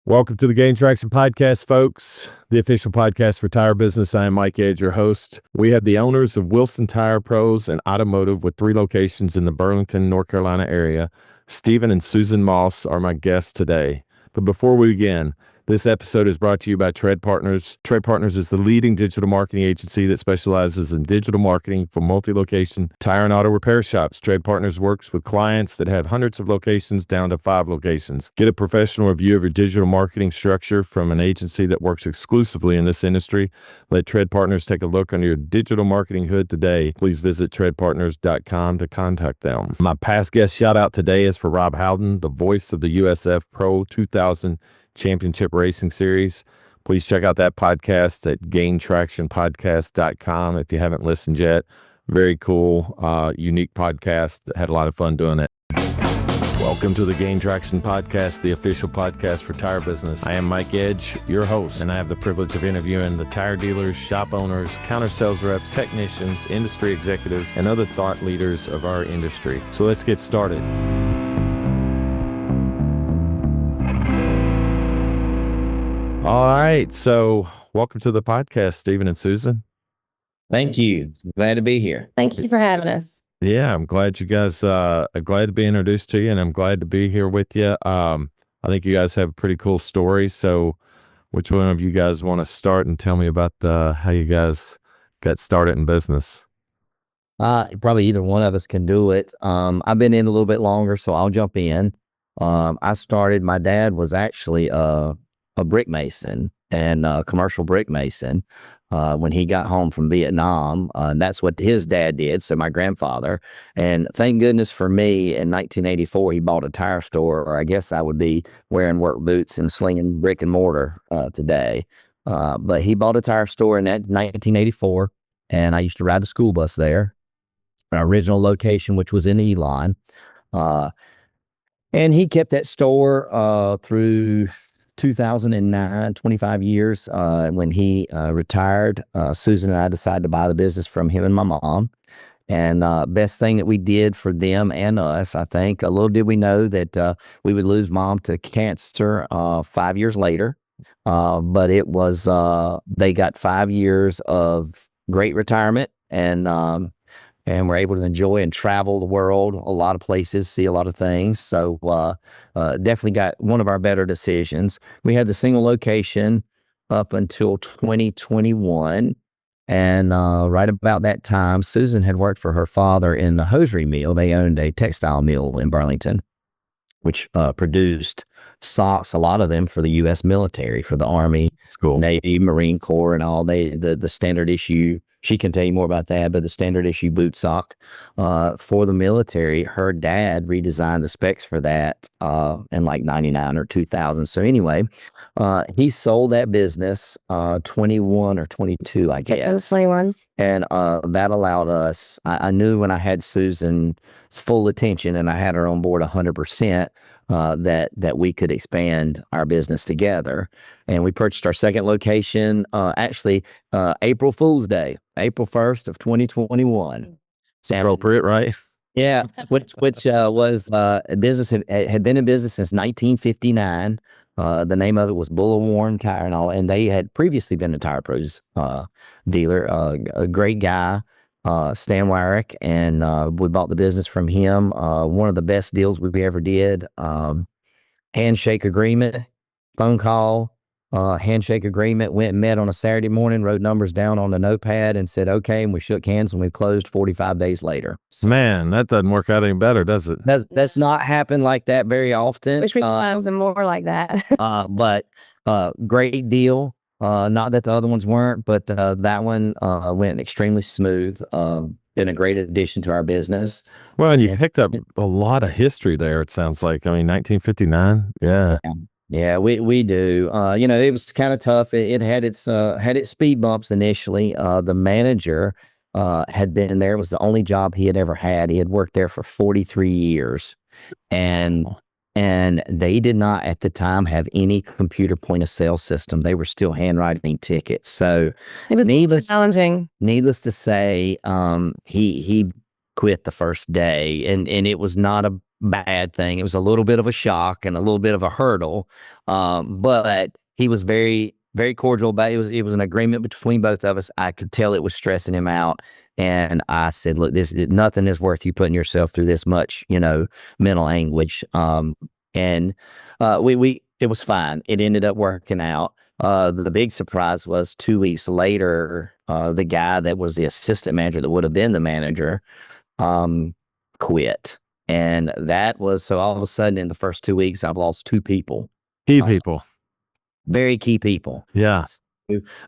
Welcome to the Gain Traction Podcast, folks, the official podcast for tire business. I am Mike Edge, your host. We have the owners of Wilson Tire Pros and Automotive with 3 locations in the Burlington, North Carolina area. Stephen and Susan Moss are my guests today. But before we begin, this episode is brought to you by Tread Partners. Tread Partners is the leading digital marketing agency that specializes in digital marketing for multi-location tire and auto repair shops. Tread Partners works with clients that have hundreds of locations down to 5 locations. Get a professional review of your digital marketing structure from an agency that works exclusively in this industry. Let Tread Partners take a look under your digital marketing hood today. Please visit treadpartners.com to contact them. My past guest shout out today is for Rob Howden, the voice of the USF Pro 2000 Championship Racing Series. Please check out that podcast at gaintractionpodcast.com if you haven't listened yet. Very cool, unique podcast. Had a lot of fun doing it. Welcome to the Gain Traction Podcast, the official podcast for tire business. I am Mike Edge, your host, and I have the privilege of interviewing the tire dealers, shop owners, counter sales reps, technicians, industry executives, and other thought leaders of our industry. So let's get started. All right. So welcome to the podcast, Stephen and Susan. Thank you. Glad to be here. Thank you for having us. Yeah, I'm glad you guys, glad to be introduced to you, and I'm glad to be here with you. I think you guys have a pretty cool story. So which one of you guys want to start and tell me about how you guys got started in business? Probably either one of us can do it. I've been in a little bit longer, so I'll jump in. My dad was actually a brick mason and a commercial brick mason when he got home from Vietnam. And that's what his dad did, so my grandfather. And thank goodness for me, in 1984, he bought a tire store, or I guess I would be wearing work boots and slinging brick and mortar today. But he bought a tire store in 1984, and I used to ride the school bus there. Our original location, which was in Elon. And he kept that store through 2009, 25 years. When he retired, Susan and I decided to buy the business from him and my mom. And best thing that we did for them and us, I think. A little did we know that we would lose mom to cancer 5 years later. But it was, they got 5 years of great retirement, and we're able to enjoy and travel the world, a lot of places, see a lot of things. So definitely got one of our better decisions. We had the single location up until 2021. And right about that time, Susan had worked for her father in the hosiery mill. They owned a textile mill in Burlington, which produced socks, a lot of them for the U.S. military, for the Army, Cool. Navy, Marine Corps, and all. The standard issue. She can tell you more about that, but the standard issue boot sock for the military, her dad redesigned the specs for that in like 99 or 2000. So anyway, he sold that business 21 or 22, I guess. 21. And that allowed us, I knew when I had Susan's full attention and I had her on board 100%, that we could expand our business together. And we purchased our second location, April Fool's Day, April 1st of 2021. It's appropriate, right? Yeah, which was a business, had been in business since 1959. The name of it was Bull Tire and all, and they had previously been a Tire Pros dealer. A great guy, Stan Wyrick, and we bought the business from him. One of the best deals we ever did. Handshake agreement, phone call, handshake agreement, went and met on a Saturday morning, wrote numbers down on the notepad and said, okay, and we shook hands and we closed 45 days later. So, man, that doesn't work out any better, does it? That's not happened like that very often. Wish we could find some more like that. But great deal. Not that the other ones weren't, but that one went extremely smooth. Been a great addition to our business. Well, and you picked up a lot of history there, it sounds like. I mean, 1959. Yeah. Yeah, we do. It was kind of tough. It had its speed bumps initially. The manager had been there. It was the only job he had ever had. He had worked there for 43 years. And they did not at the time have any computer point of sale system. They were still handwriting tickets. So It was challenging. needless to say, he quit the first day, and it was not bad thing. It was a little bit of a shock and a little bit of a hurdle. But he was very, very cordial about it. It was an agreement between both of us. I could tell it was stressing him out. And I said, look, nothing is worth you putting yourself through this much, mental anguish. And it was fine. It ended up working out. The big surprise was 2 weeks later, the guy that was the assistant manager that would have been the manager, quit. And that was, so all of a sudden in the first 2 weeks, I've lost 2 people. Key people. Very key people. Yeah.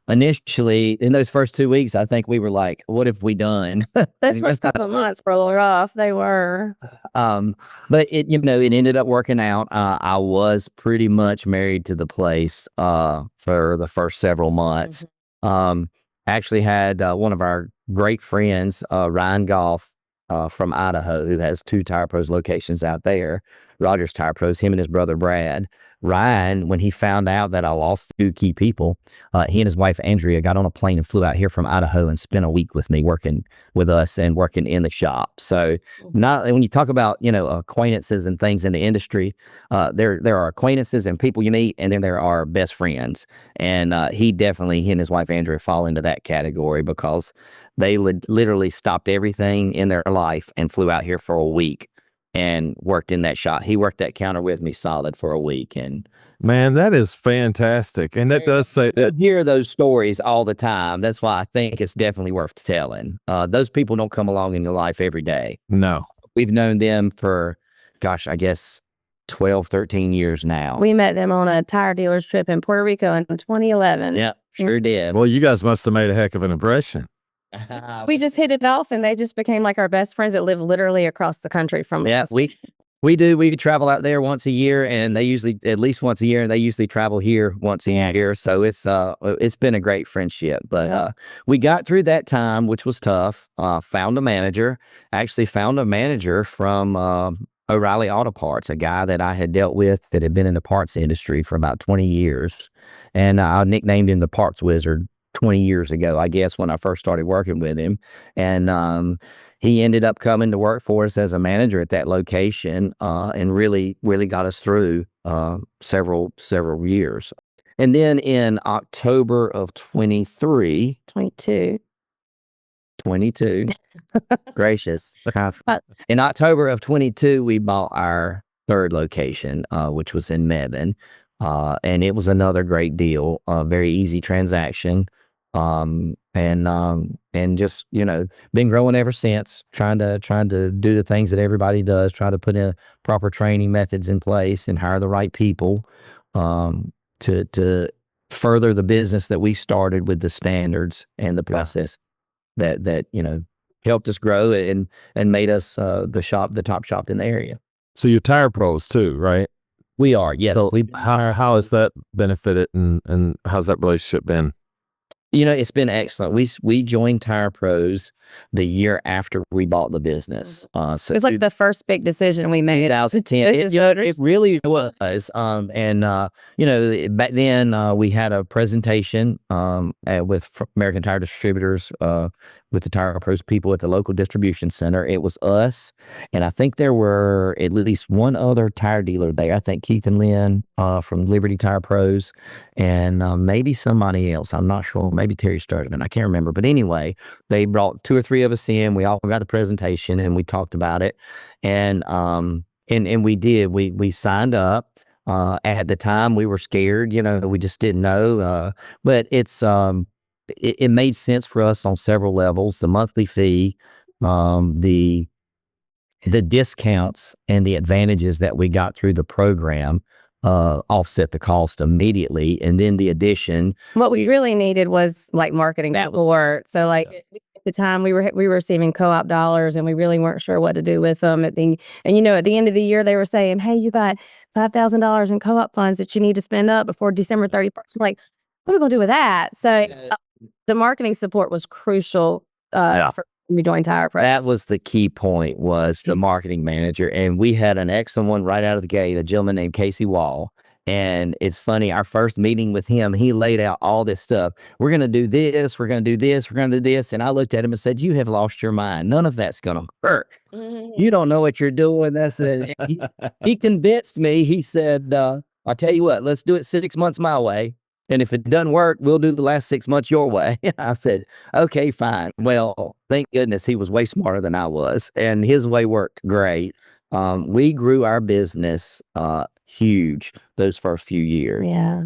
Initially, in those first 2 weeks, I think we were like, what have we done? Those first couple of months were a little rough. They were. But it ended up working out. I was pretty much married to the place for the first several months. Actually had one of our great friends, Ryan Goff, from Idaho, who has 2 Tire Pros locations out there, Rogers Tire Pros, him and his brother Brad. Ryan, when he found out that I lost 2 key people, he and his wife Andrea got on a plane and flew out here from Idaho and spent a week with me, working with us and working in the shop. So when you talk about, acquaintances and things in the industry, there are acquaintances and people you meet, and then there are best friends. And he and his wife Andrea fall into that category, because they literally stopped everything in their life and flew out here for a week and worked in that shop. He worked that counter with me solid for a week. And man, that is fantastic. And that does say that. Hear those stories all the time. That's why I think it's definitely worth telling. Those people don't come along in your life every day. No. We've known them for, I guess 12, 13 years now. We met them on a tire dealer's trip in Puerto Rico in 2011. Yeah, sure did. Well, you guys must have made a heck of an impression. We just hit it off, and they just became like our best friends that live literally across the country from us. We do. We travel out there once a year, and they usually at least once a year, and they usually travel here once a year. So it's been a great friendship. But we got through that time, which was tough. Found a manager. Actually found a manager from O'Reilly Auto Parts, a guy that I had dealt with that had been in the parts industry for about 20 years, and I nicknamed him the Parts Wizard 20 years ago, I guess, when I first started working with him. And he ended up coming to work for us as a manager at that location, and really, really got us through several years. And then in October of 22, gracious. In October of 22, we bought our 3rd location, which was in Mebane. And it was another great deal, very easy transaction. And just, been growing ever since, trying to do the things that everybody does, try to put in proper training methods in place and hire the right people, to further the business that we started with the standards and the process that helped us grow and made us the top shop in the area. So you're Tire Pros too, right? We are, yes. So how has that benefited, and how's that relationship been? It's been excellent. We joined Tire Pros the year after we bought the business. So it was like the first big decision we made. 2010. It really was. Back then we had a presentation with American Tire Distributors, with the Tire Pros people at the local distribution center. It was us, and I think there were at least one other tire dealer there. I think Keith and Lynn from Liberty Tire Pros, and maybe somebody else. I'm not sure. Maybe Terry Sturgeon. I can't remember. But anyway, they brought 2 or 3 of us in. We all got the presentation and we talked about it, and we did. We signed up. At the time, we were scared. We just didn't know. But it made sense for us on several levels. The monthly fee, the discounts and the advantages that we got through the program offset the cost immediately. And then the addition. What we really needed was like marketing support. So like at the time we were receiving co-op dollars, and we really weren't sure what to do with them. At the end of the year, they were saying, hey, you got $5,000 in co-op funds that you need to spend up before December 31st. We're like, what are we going to do with that? So the marketing support was crucial for me joining Tire Pros. That was the key point, was the marketing manager. And we had an excellent one right out of the gate, a gentleman named Casey Wall. And it's funny, our first meeting with him, he laid out all this stuff. We're going to do this. We're going to do this. We're going to do this. And I looked at him and said, you have lost your mind. None of that's going to work. You don't know what you're doing. That's it. He convinced me. He said, I'll tell you what, let's do it 6 months my way. And if it doesn't work, we'll do the last 6 months your way. I said, okay, fine. Well, thank goodness he was way smarter than I was. And his way worked great. We grew our business huge those first few years. Yeah.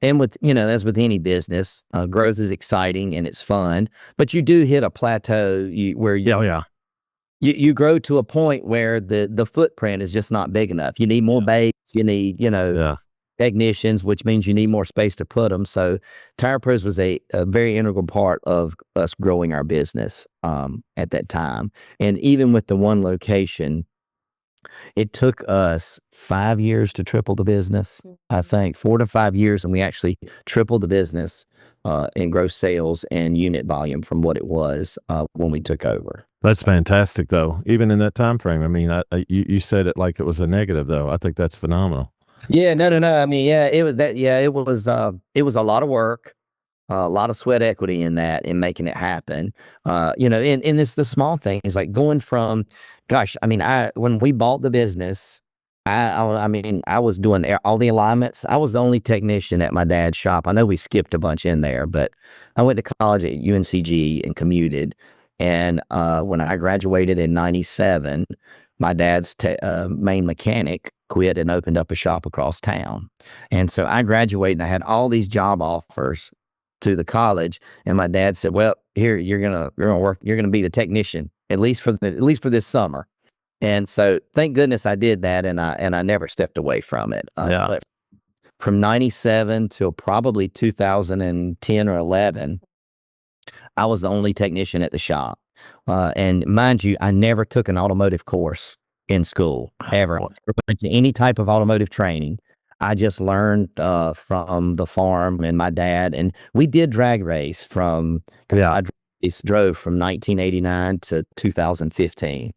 And with, as with any business, growth is exciting and it's fun, but you do hit a plateau where you grow to a point where the footprint is just not big enough. You need more bays. You need, technicians, which means you need more space to put them. So Tire Pros was a very integral part of us growing our business at that time. And even with the one location, it took us 5 years to triple the business. I think 4 to 5 years, and we actually tripled the business in gross sales and unit volume from what it was when we took over. That's fantastic, though. Even in that time frame, I mean, you said it like it was a negative, though. I think that's phenomenal. Yeah, no. I mean, yeah, it was that. Yeah, it was a lot of work. A lot of sweat equity in that, in making it happen. And this the small thing is like going from, gosh, I mean, when we bought the business, I was doing all the alignments. I was the only technician at my dad's shop. I know we skipped a bunch in there, but I went to college at UNCG and commuted. And when I graduated in '97, my dad's main mechanic quit and opened up a shop across town. And so I graduated and I had all these job offers to the college, and my dad said, well, here, you're gonna be the technician at least for this summer. And so thank goodness I did that, and I never stepped away from it. But from '97 till probably 2010 or 11, I was the only technician at the shop. And mind you, I never took an automotive course in school, ever. I never went to any type of automotive training. I just learned from the farm and my dad, and we did drag race I drove from 1989 to 2015,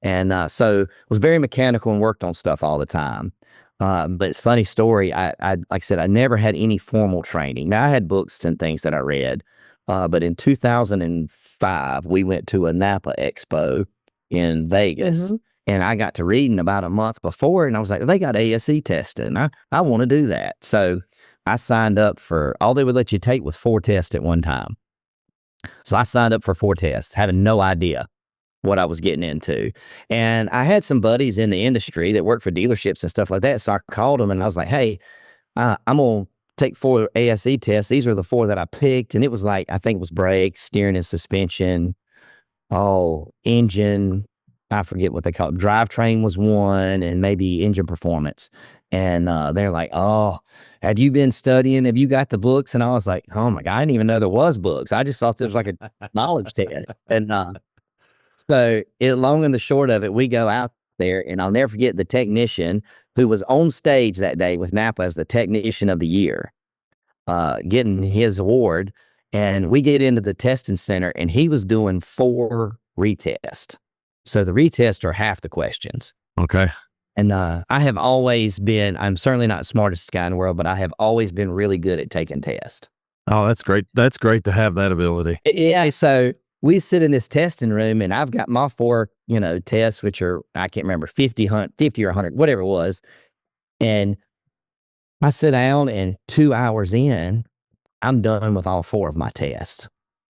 and so was very mechanical and worked on stuff all the time. But it's a funny story. I like I said, I never had any formal training. Now I had books and things that I read, but in 2005 we went to a Napa Expo in Vegas. Mm-hmm. And I got to reading about a month before, and I was like, they got ASE testing. I want to do that. So I signed up for, all they would let you take was 4 tests at one time. So I signed up for 4 tests, having no idea what I was getting into. And I had some buddies in the industry that worked for dealerships and stuff like that. So I called them and I was like, hey, I'm going to take 4 ASE tests. These are the 4 that I picked. And it was like, I think it was brakes, steering and suspension, engine, I forget what they call it. Drivetrain was one, and maybe engine performance. And they're like, oh, have you been studying? Have you got the books? And I was like, oh my God, I didn't even know there was books. I just thought there was like a knowledge test. And so long and the short of it, we go out there, and I'll never forget the technician who was on stage that day with Napa as the technician of the year, getting his award. And we get into the testing center, and he was doing 4 retests. So the retests are half the questions. Okay. And I'm certainly not the smartest guy in the world, but I have always been really good at taking tests. Oh, that's great. That's great to have that ability. Yeah. So we sit in this testing room, and I've got my 4, tests, which are, I can't remember, 50 or 100, whatever it was. And I sit down, and 2 hours in, I'm done with all 4 of my tests.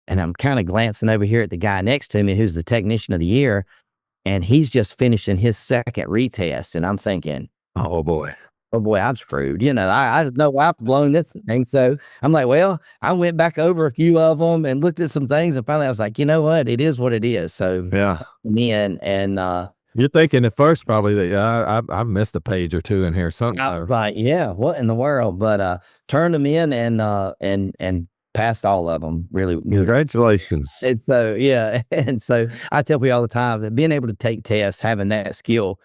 And I'm kind of glancing over here at the guy next to me, who's the technician of the year. And he's just finishing his 2nd retest. And I'm thinking, oh boy, I'm screwed. I know I've blown this thing. So I'm like, well, I went back over a few of them and looked at some things. And finally I was like, you know what? It is what it is. So yeah. You're thinking at first probably that I missed a page or 2 in here. Something. I was like, yeah, what in the world? But turned them in and passed all of them. Really, congratulations. And so, yeah. And so I tell people all the time that being able to take tests, having that skill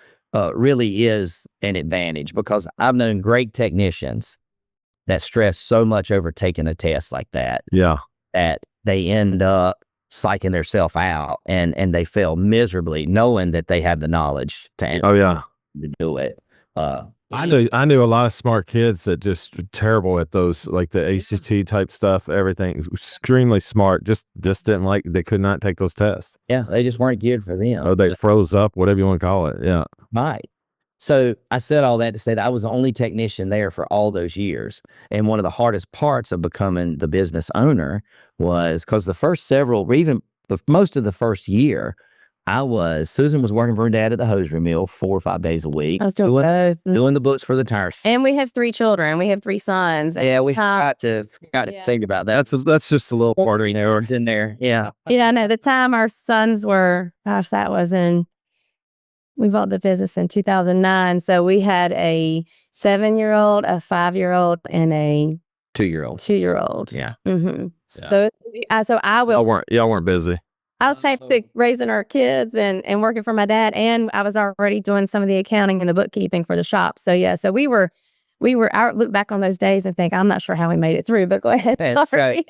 really is an advantage, because I've known great technicians that stress so much over taking a test like that. Yeah. That they end up psyching themselves out and they fail miserably, knowing that they have the knowledge to to do it. I knew a lot of smart kids that just were terrible at those, like the ACT type stuff, everything. Extremely smart, just didn't like. They could not take those tests. Yeah, they just weren't geared for them. Oh, they froze up, whatever you want to call it. Yeah. Right. So I said all that to say that I was the only technician there for all those years. And one of the hardest parts of becoming the business owner was because the first several, or even most of the first year, Susan was working for her dad at the hosiery mill 4 or 5 days a week. I was doing both. Doing the books for the tires. And we have 3 children. We have 3 sons. Yeah, we forgot to Yeah. think about that. That's just a little part of there. In there. Yeah. Yeah, no, the time our sons were, gosh, we bought the business in 2009. So we had a 7-year-old, a 5-year-old, and a 2-year-old. 2-year-old. Yeah. Mm-hmm. Yeah. So I will. Y'all weren't busy. I was hectic raising our kids and working for my dad, and I was already doing some of the accounting and the bookkeeping for the shop. So yeah, so we were. I look back on those days and think I'm not sure how we made it through. But go ahead. Sorry.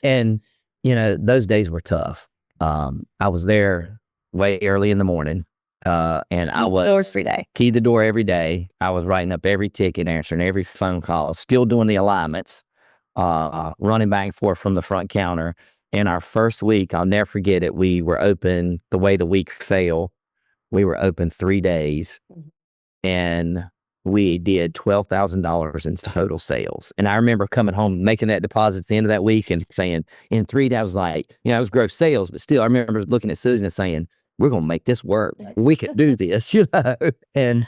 And those days were tough. I was there way early in the morning, and I was doors every day. Keyed the door every day. I was writing up every ticket, answering every phone call, still doing the alignments, running back and forth from the front counter. In our first week, I'll never forget it. We were open the way the week fell. We were open 3 days, and we did $12,000 in total sales. And I remember coming home, making that deposit at the end of that week and saying, in 3 days, I was like, it was gross sales, but still, I remember looking at Susan and saying, we're going to make this work. We can do this, and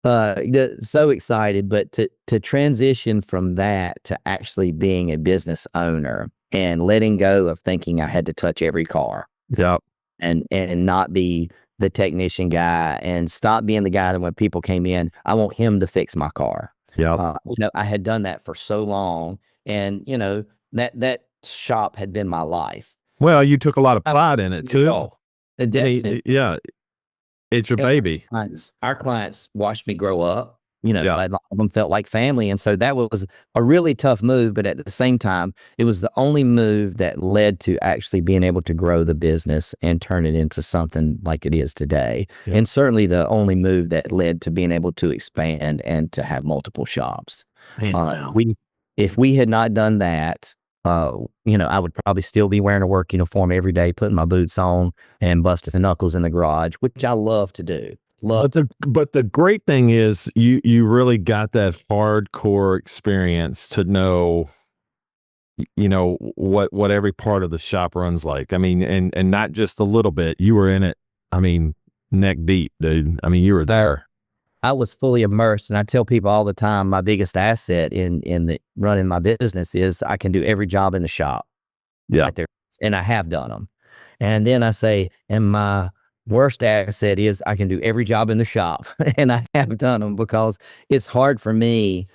so excited. But to transition from that to actually being a business owner and letting go of thinking I had to touch every car. Yep. And not be the technician guy and stop being the guy that when people came in, I want him to fix my car. Yeah. I had done that for so long, and that shop had been my life. Well, you took a lot of pride in it too. Yeah. It's your baby. Our clients watched me grow up. A lot of them felt like family. And so that was a really tough move. But at the same time, it was the only move that led to actually being able to grow the business and turn it into something like it is today. Yeah. And certainly the only move that led to being able to expand and to have multiple shops. If we had not done that, I would probably still be wearing a work uniform every day, putting my boots on and busting the knuckles in the garage, which I love to do. But the great thing is you really got that hardcore experience to know, what every part of the shop runs like. I mean, and not just a little bit. You were in it. I mean, neck deep, dude. I mean, you were there. I was fully immersed, and I tell people all the time, my biggest asset in the running my business is I can do every job in the shop. Yeah, right there, and I have done them. And then I say, and my worst asset is I can do every job in the shop, and I have done them because it's hard for me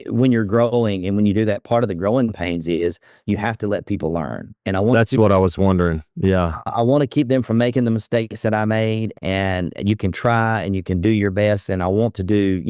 when you're growing and when you do that. Part of the growing pains is you have to let people learn, and that's what I was wondering. Yeah, I want to keep them from making the mistakes that I made, and you can try and you can do your best, and I want to do,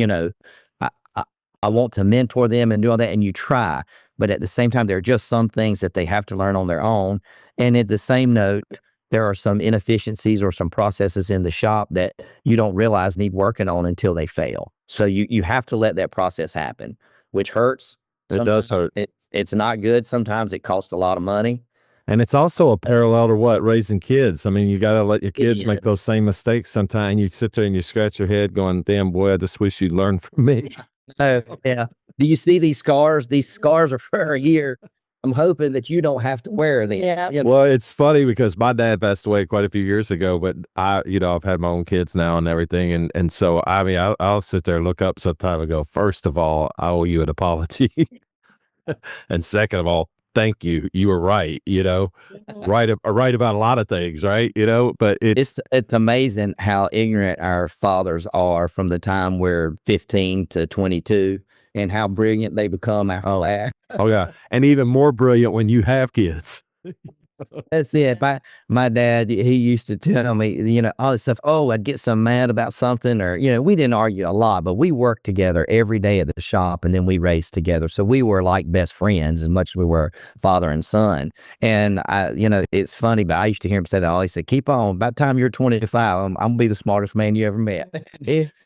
I want to mentor them and do all that, and you try, but at the same time, there are just some things that they have to learn on their own. And at the same note, there are some inefficiencies or some processes in the shop that you don't realize need working on until they fail. So you have to let that process happen, which hurts. It does hurt. It's not good. Sometimes it costs a lot of money. And it's also a parallel to raising kids. I mean, you got to let your kids make those same mistakes sometimes. You sit there and you scratch your head going, damn, boy, I just wish you'd learn from me. Oh, yeah. Do you see these scars? These scars are for a year. I'm hoping that you don't have to wear them. Yeah. Well, it's funny because my dad passed away quite a few years ago, but I've had my own kids now and everything. And so, I mean, I'll sit there and look up sometime and go, first of all, I owe you an apology. And second of all, thank you. You were right, right about a lot of things, right? But it's amazing how ignorant our fathers are from the time we're 15 to 22. And how brilliant they become after that. Oh, yeah. And even more brilliant when you have kids. That's it. My dad, he used to tell me, all this stuff. Oh, I'd get so mad about something, or we didn't argue a lot, but we worked together every day at the shop, and then we raced together. So we were like best friends as much as we were father and son. And it's funny, but I used to hear him say that. He said, "Keep on. By the time you're 25, I'm gonna be the smartest man you ever met."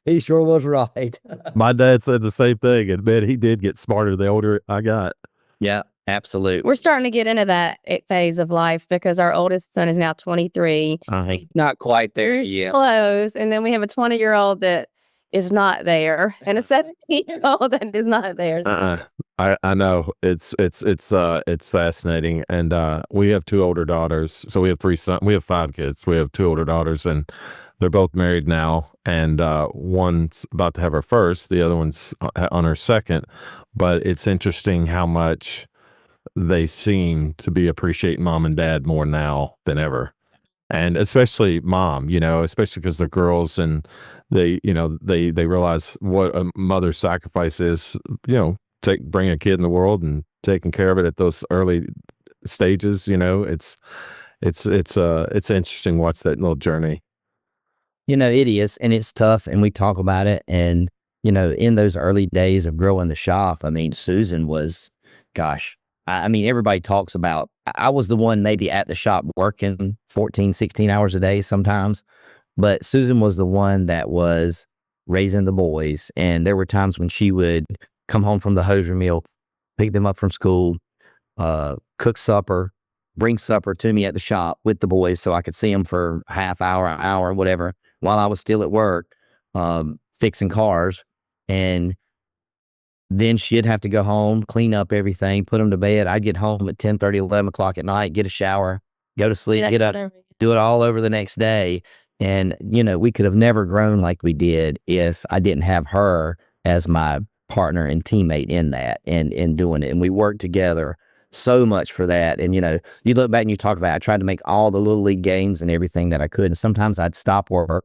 He sure was right. My dad said the same thing, and man, he did get smarter the older I got. Yeah, absolutely. We're starting to get into that phase of life because our oldest son is now 23. Not quite there yet. Close. And then we have a 20-year-old that is not there and a 17-year-old that is not there. I know it's fascinating, and we have 2 older daughters, so we have 3 sons. We have 5 kids. We have 2 older daughters, and they're both married now, and one's about to have her first, the other one's on her second. But it's interesting how much they seem to be appreciating mom and dad more now than ever. And especially mom, especially because they're girls, and they realize what a mother's sacrifice is, bring a kid in the world and taking care of it at those early stages. It's interesting to watch that little journey. It is, and it's tough, and we talk about it. And, in those early days of growing the shop, I mean, Susan was, gosh, I mean, everybody talks about, I was the one maybe at the shop working 14, 16 hours a day sometimes, but Susan was the one that was raising the boys. And there were times when she would come home from the hosiery mill, pick them up from school, cook supper, bring supper to me at the shop with the boys so I could see them for a half hour, hour, whatever, while I was still at work, fixing cars. And then she'd have to go home, clean up everything, put them to bed. I'd get home at 10:30, 11 o'clock at night, get a shower, go to sleep, get up, do it all over the next day. And, we could have never grown like we did if I didn't have her as my partner and teammate in that and in doing it. And we worked together so much for that. And, you look back and you talk about, I tried to make all the little league games and everything that I could. And sometimes I'd stop work,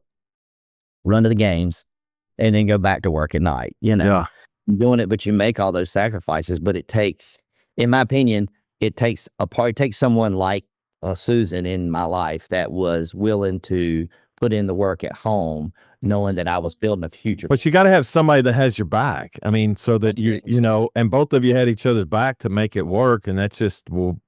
run to the games, and then go back to work at night, Yeah. doing it. But you make all those sacrifices, but it takes, in my opinion, it takes someone like Susan in my life that was willing to put in the work at home, knowing that I was building a future. But you got to have somebody that has your back. I mean, so that and both of you had each other's back to make it work. And that's just, well,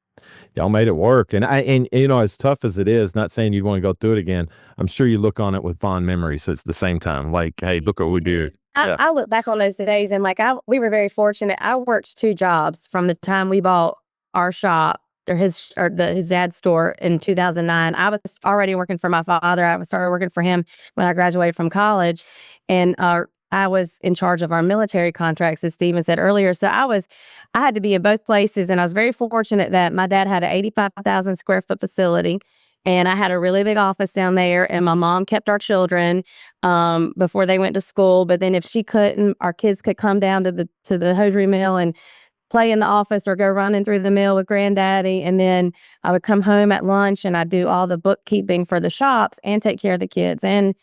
y'all made it work. And as tough as it is, not saying you'd want to go through it again, I'm sure you look on it with fond memories. So it's the same time, like, hey, look what we did. I look back on those days and we were very fortunate. I worked 2 jobs from the time we bought our shop or his dad's store in 2009. I was already working for my father. I started working for him when I graduated from college, and I was in charge of our military contracts, as Steven said earlier. So I had to be in both places, and I was very fortunate that my dad had an 85,000 square foot facility. And I had a really big office down there, and my mom kept our children before they went to school. But then if she couldn't, our kids could come down to the hosiery mill and play in the office or go running through the mill with granddaddy. And then I would come home at lunch and I'd do all the bookkeeping for the shops and take care of the kids and,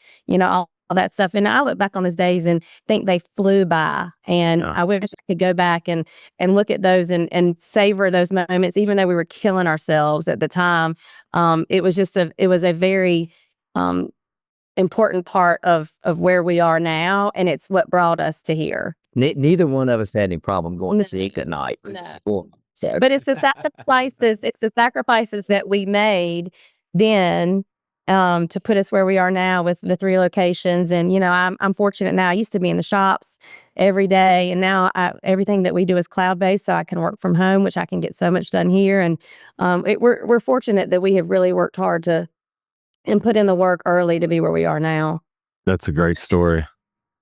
all that stuff. And I look back on those days and think they flew by. And I wish I could go back and look at those and savor those moments, even though we were killing ourselves at the time. It was a very important part of where we are now. And it's what brought us to here. Neither one of us had any problem going to sleep at night. No. But it's the sacrifices. It's the sacrifices that we made then to put us where we are now with the 3 locations. And I'm fortunate now. I used to be in the shops every day, and now everything that we do is cloud based, so I can work from home, which I can get so much done here. And we're fortunate that we have really worked hard and put in the work early to be where we are now. That's a great story.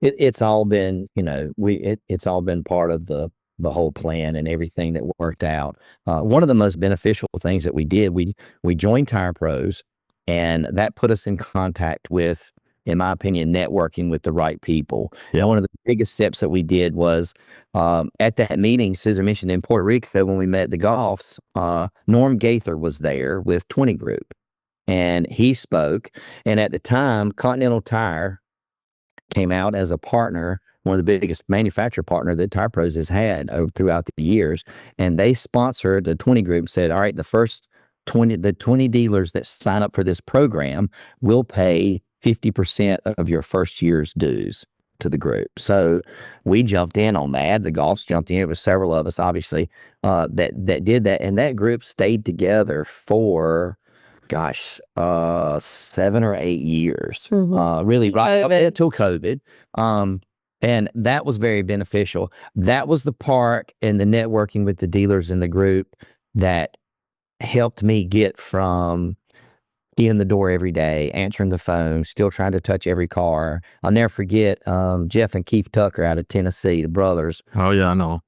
It's all been, it's all been part of the whole plan and everything that worked out. One of the most beneficial things that we did, we joined Tire Pros, and that put us in contact with, in my opinion, networking with the right people. Yeah. One of the biggest steps that we did was at that meeting Susan mentioned in Puerto Rico when we met the Goffs, Norm Gaither was there with 20 Group, and he spoke. And at the time, Continental Tire came out as a partner, one of the biggest manufacturer partner that Tire Pros has had throughout the years. And they sponsored the 20 Group, said, all right, the first the 20 dealers that sign up for this program will pay 50% of your first year's dues to the group. So we jumped in on that. The Golfs jumped in. It was several of us, obviously, that did that. And that group stayed together for, 7 or 8 years, really right up until COVID. And that was very beneficial. That was the part in the networking with the dealers in the group that helped me get from in the door every day, answering the phone, still trying to touch every car. I'll never forget Jeff and Keith Tucker out of Tennessee, the brothers. Oh yeah, I know.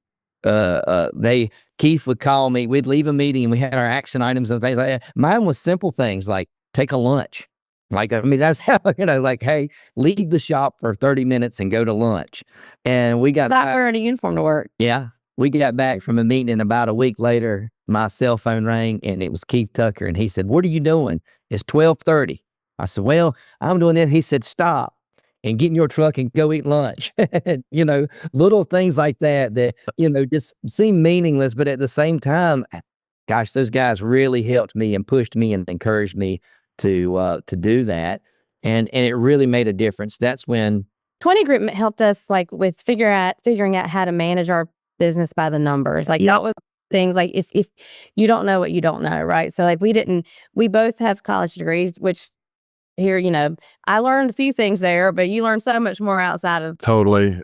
Keith would call me. We'd leave a meeting and we had our action items and things like that. Mine was simple things like take a lunch. Like, I mean, that's how, like, hey, leave the shop for 30 minutes and go to lunch. And we got not wearing a uniform to work. Yeah. We got back from a meeting and about a week later, my cell phone rang and it was Keith Tucker. And he said, "What are you doing? It's 12:30. I said, "Well, I'm doing this." He said, "Stop and get in your truck and go eat lunch." Little things like that, just seem meaningless. But at the same time, gosh, those guys really helped me and pushed me and encouraged me to do that. And it really made a difference. That's when 20 Group helped us like with figuring out how to manage our business by the numbers. Like that was things like if you don't know what you don't know, right? So like we both have college degrees, which here, I learned a few things there, but you learn so much more outside of Totally.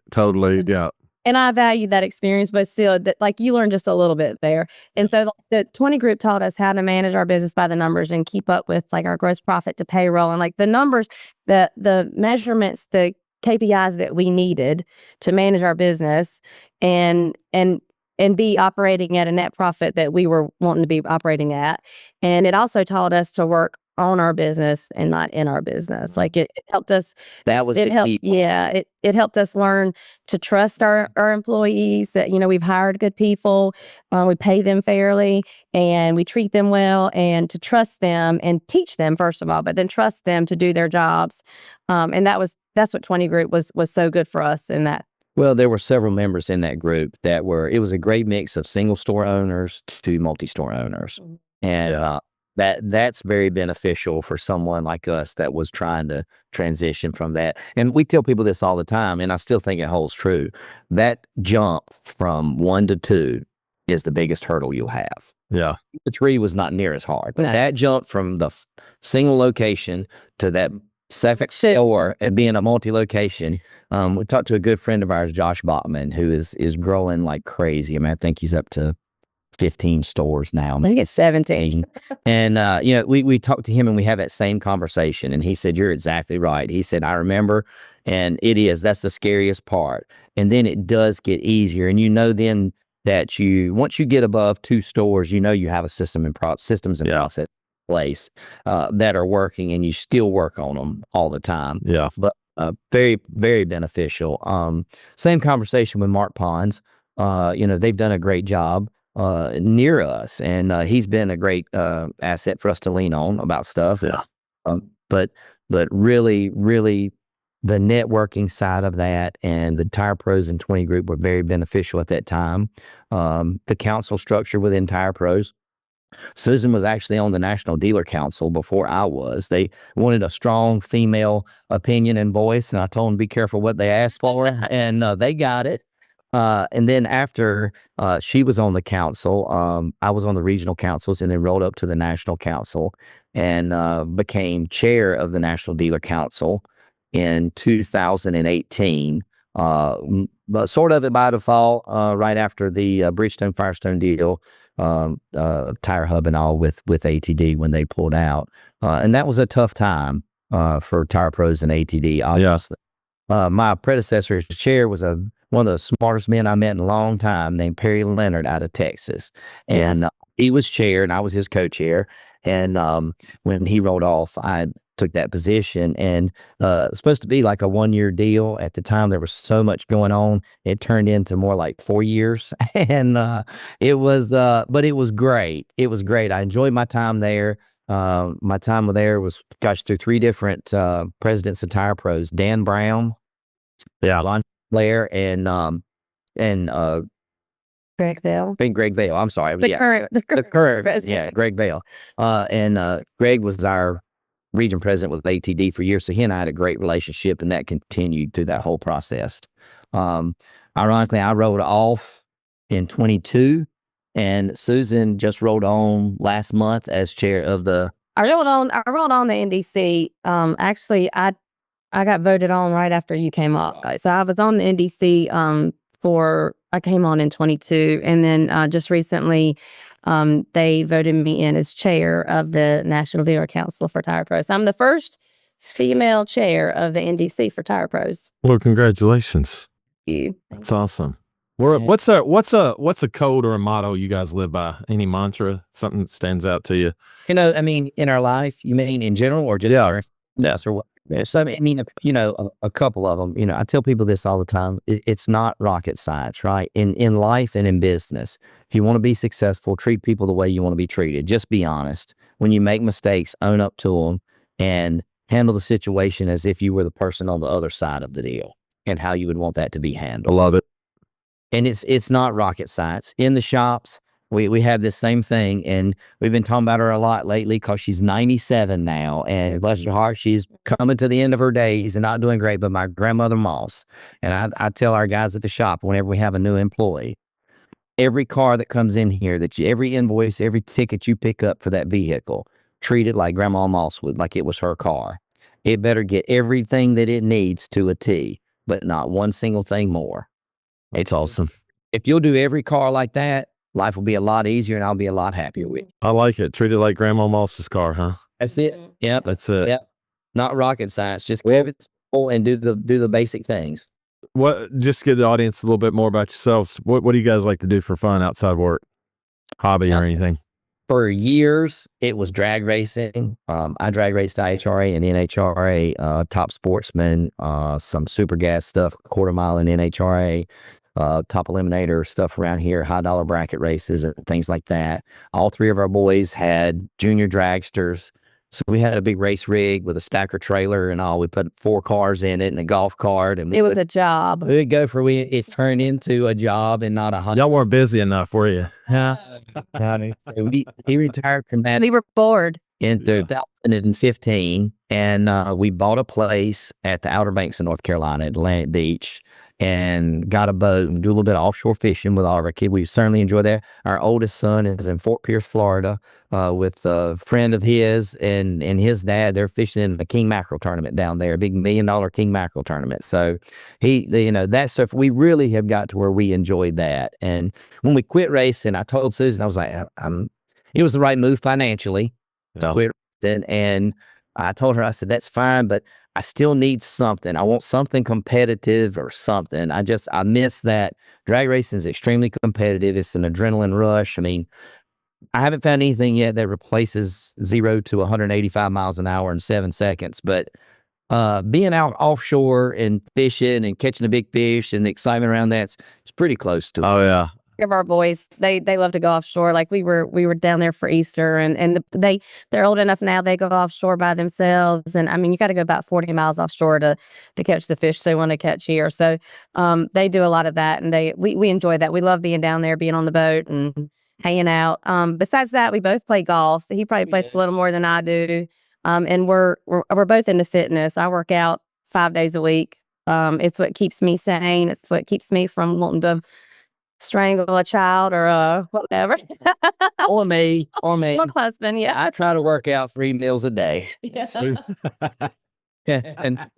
Yeah. And I valued that experience, but still, like you learn just a little bit there. And so the 20 Group taught us how to manage our business by the numbers and keep up with like our gross profit to payroll and like the numbers, the measurements, the KPIs that we needed to manage our business and be operating at a net profit that we were wanting to be operating at. And it also taught us to work on our business and not in our business. Like it helped us. That was it helped. Yeah, it helped us learn to trust our employees. That we've hired good people, we pay them fairly, and we treat them well, and to trust them and teach them first of all, but then trust them to do their jobs. And that's what 20 Group was so good for us in that. Well, there were several members in that group it was a great mix of single store owners to multi-store owners. And that's very beneficial for someone like us that was trying to transition from that. And we tell people this all the time, and I still think it holds true. That jump from 1 to 2 is the biggest hurdle you'll have. Yeah. 2 to 3 was not near as hard. But that jump from the single location to that second store and being a multi-location. We talked to a good friend of ours, Josh Bachman, who is growing like crazy. I mean, I think he's up to 15 stores now. I think it's 17. And, we talked to him and we have that same conversation. And he said, "You're exactly right." He said, "I remember." And that's the scariest part. And then it does get easier. And then that once you get above 2 stores, you have a systems and process place that are working, and you still work on them all the time. Yeah. But very, very beneficial. Same conversation with Mark Pons. They've done a great job near us, and he's been a great asset for us to lean on about stuff. Yeah. But really, really, the networking side of that and the Tire Pros and 20 Group were very beneficial at that time. The council structure within Tire Pros. Susan was actually on the National Dealer Council before I was. They wanted a strong female opinion and voice, and I told them to be careful what they asked for, and they got it. And then after she was on the council, I was on the regional councils and then rolled up to the National Council and became chair of the National Dealer Council in 2018. But sort of by default, right after the Bridgestone Firestone deal, Tire Hub and all with ATD when they pulled out. And that was a tough time for Tire Pros and ATD, obviously. My predecessor as chair was one of the smartest men I met in a long time, named Perry Leonard out of Texas. And he was chair and I was his co-chair. And when he rolled off, I took that position, and supposed to be like a 1-year deal. At the time, there was so much going on. It turned into more like 4 years. And it was great. It was great. I enjoyed my time there. My time there was, through 3 different presidents of Tire Pros: Dan Brown, Lon Blair, and Greg Bell. And Greg Bale. I'm sorry. The current president. Yeah, Greg Bale. And Greg was our region president with ATD for years. So he and I had a great relationship, and that continued through that whole process. Ironically, I rolled off in 22, and Susan just rolled on last month as chair of the. I rolled on the NDC. Actually, I got voted on right after you came up. So I was on the NDC I came on in 22, and then just recently they voted me in as chair of the National Dealer Council for Tire Pros. So I'm the first female chair of the NDC for Tire Pros. Well, congratulations. You. That's awesome. What's a code or a motto you guys live by? Any mantra, something that stands out to you? I mean, in our life, you mean in general or just yes or what? So, I mean, a couple of them. I tell people this all the time. It's not rocket science, right? In life and in business, if you want to be successful, treat people the way you want to be treated. Just be honest. When you make mistakes, own up to them and handle the situation as if you were the person on the other side of the deal and how you would want that to be handled. I love it. And it's not rocket science. In the shops, we have this same thing, and we've been talking about her a lot lately because she's 97 now, and bless her heart, she's coming to the end of her days and not doing great. But my grandmother Moss, and I tell our guys at the shop whenever we have a new employee, every car that comes in here, every invoice, every ticket you pick up for that vehicle, treat it like Grandma Moss would, like it was her car. It better get everything that it needs to a T, but not one single thing more. It's awesome. If you'll do every car like that, life will be a lot easier, and I'll be a lot happier with it. I like it. Treat it like Grandma Moss's car, huh? That's it. Yep. That's it. Yep. Not rocket science. Just keep it simple and do the basic things. Just give the audience a little bit more about yourselves. What do you guys like to do for fun outside work? Hobby or anything? For years, it was drag racing. I drag raced IHRA and NHRA, top sportsman, some super gas stuff, quarter mile in NHRA, top eliminator stuff around here, high dollar bracket races and things like that. All three of our boys had junior dragsters. So we had a big race rig with a stacker trailer and all. We put 4 cars in it and a golf cart. And it was a job. We'd go for it's turned into a job and not a hunt. Y'all weren't busy enough, were you? He retired from that. We were bored. In 2015, and we bought a place at the Outer Banks of North Carolina, Atlantic Beach, and got a boat and do a little bit of offshore fishing with all of our kids. We certainly enjoy that. Our oldest son is in Fort Pierce, Florida, with a friend of his and his dad. They're fishing in a king mackerel tournament down there, a big $1 million king mackerel tournament. So that stuff, we really have got to where we enjoyed that. And when we quit racing, I told Susan, I was like, it was the right move financially. Yeah. Quit, and I told her, I said, that's fine, but I still need something. I want something competitive or something. I miss that. Drag racing is extremely competitive. It's an adrenaline rush. I mean, I haven't found anything yet that replaces 0 to 185 miles an hour in 7 seconds, but being out offshore and fishing and catching a big fish and the excitement around that's it's pretty close to it. Oh yeah. Of our boys, they love to go offshore. Like we were down there for Easter, and they're old enough now. They go offshore by themselves, and I mean you got to go about 40 miles offshore to catch the fish they want to catch here. So they do a lot of that, and we enjoy that. We love being down there, being on the boat and hanging out. Besides that, we both play golf. He probably plays a little more than I do, and we're both into fitness. I work out 5 days a week. It's what keeps me sane. It's what keeps me from wanting to strangle a child or whatever. or me. My husband, yeah. I try to work out 3 meals a day. Yeah. And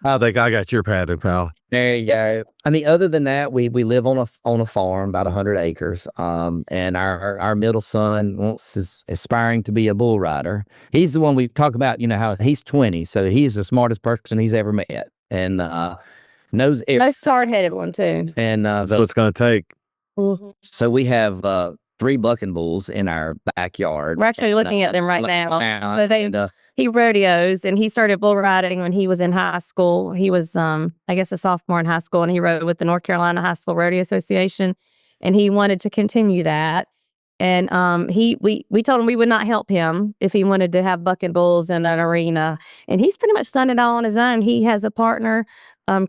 I think I got your pattern, pal. there you go. I mean, other than that, we live on a farm, about 100 acres. And our middle son is aspiring to be a bull rider. He's the one we talk about, how he's 20, so he's the smartest person he's ever met. And knows everything. Most hard-headed one too. And That's what it's going to take. Mm-hmm. so we have 3 bucking bulls in our backyard. We're actually looking at them right now. So And, he rodeos, and he started bull riding when he was in high school. He was, I guess, a sophomore in high school, and he rode with the North Carolina High School Rodeo Association, and he wanted to continue that. And we told him we would not help him if he wanted to have bucking bulls in an arena. And he's pretty much done it all on his own. He has a partner,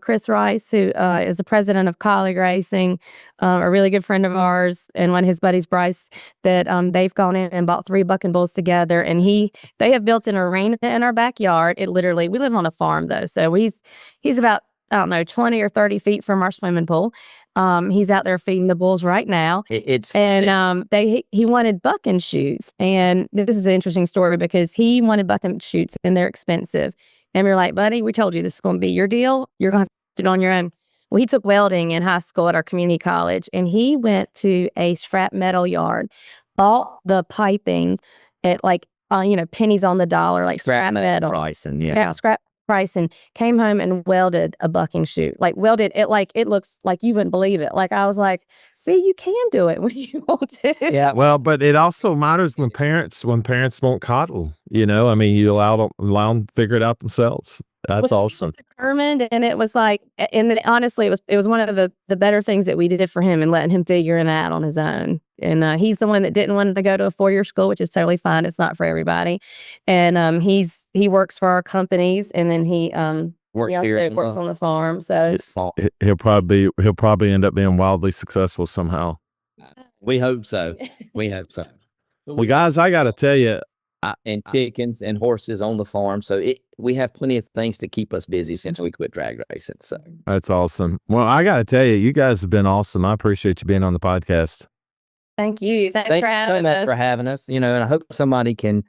Chris Rice, who is the president of Colleague Racing, a really good friend of ours, and one of his buddies, Bryce, that they've gone in and bought 3 bucking bulls together. And they have built an arena in our backyard. We live on a farm though, so he's about, I don't know, 20 or 30 feet from our swimming pool. He's out there feeding the bulls right now. He wanted bucking chutes. And this is an interesting story because he wanted bucking chutes and they're expensive. And we're like, buddy, we told you this is going to be your deal. You're going to have to do it on your own. Well, he took welding in high school at our community college, and he went to a scrap metal yard, bought the piping at pennies on the dollar, like scrap metal pricing, scrap price, and came home and welded a bucking chute. Like welded it, like it looks like you wouldn't believe it. Like I was like, see, you can do it when you want to. Yeah. Well, but it also matters when parents won't coddle. You allow them to figure it out themselves. That's awesome. Determined, and it was like, and then honestly, it was one of the better things that we did for him and letting him figure it out on his own. And he's the one that didn't want to go to a 4-year school, which is totally fine. It's not for everybody. And he works for our companies, and then he works on the farm. So he'll probably end up being wildly successful somehow. We hope so. Well, guys, I got to tell you. And chickens and horses on the farm. So we have plenty of things to keep us busy since we quit drag racing. So that's awesome. Well, I got to tell you, you guys have been awesome. I appreciate you being on the podcast. Thank you. Thanks for having us. And I hope somebody can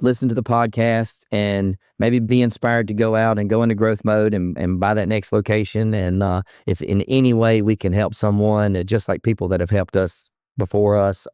listen to the podcast and maybe be inspired to go out and go into growth mode and buy that next location. And if in any way we can help someone, just like people that have helped us before us,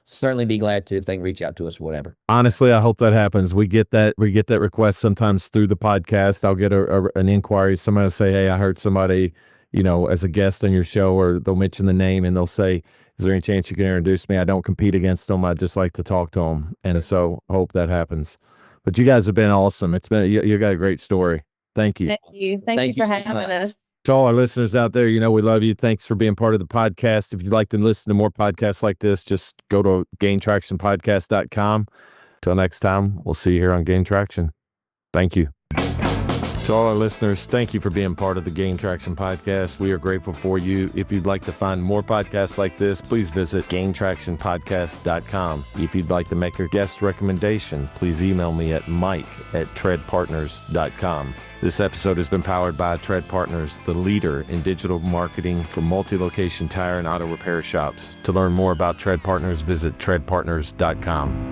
certainly be glad to if they can reach out to us or whatever. Honestly, I hope that happens. We get that request sometimes through the podcast. I'll get an inquiry. Somebody will say, hey, I heard somebody, as a guest on your show, or they'll mention the name and they'll say, is there any chance you can introduce me? I don't compete against them. I just like to talk to them. And so I hope that happens. But you guys have been awesome. You got a great story. Thank you. Thank you for having us. To all our listeners out there, we love you. Thanks for being part of the podcast. If you'd like to listen to more podcasts like this, just go to gaintractionpodcast.com. Till next time, we'll see you here on Gain Traction. Thank you. To all our listeners, thank you for being part of the Gain Traction podcast. We are grateful for you. If you'd like to find more podcasts like this, please visit gaintractionpodcast.com. If you'd like to make a guest recommendation, please email me at mike@treadpartners.com. This episode has been powered by Tread Partners, the leader in digital marketing for multi-location tire and auto repair shops. To learn more about Tread Partners, visit treadpartners.com.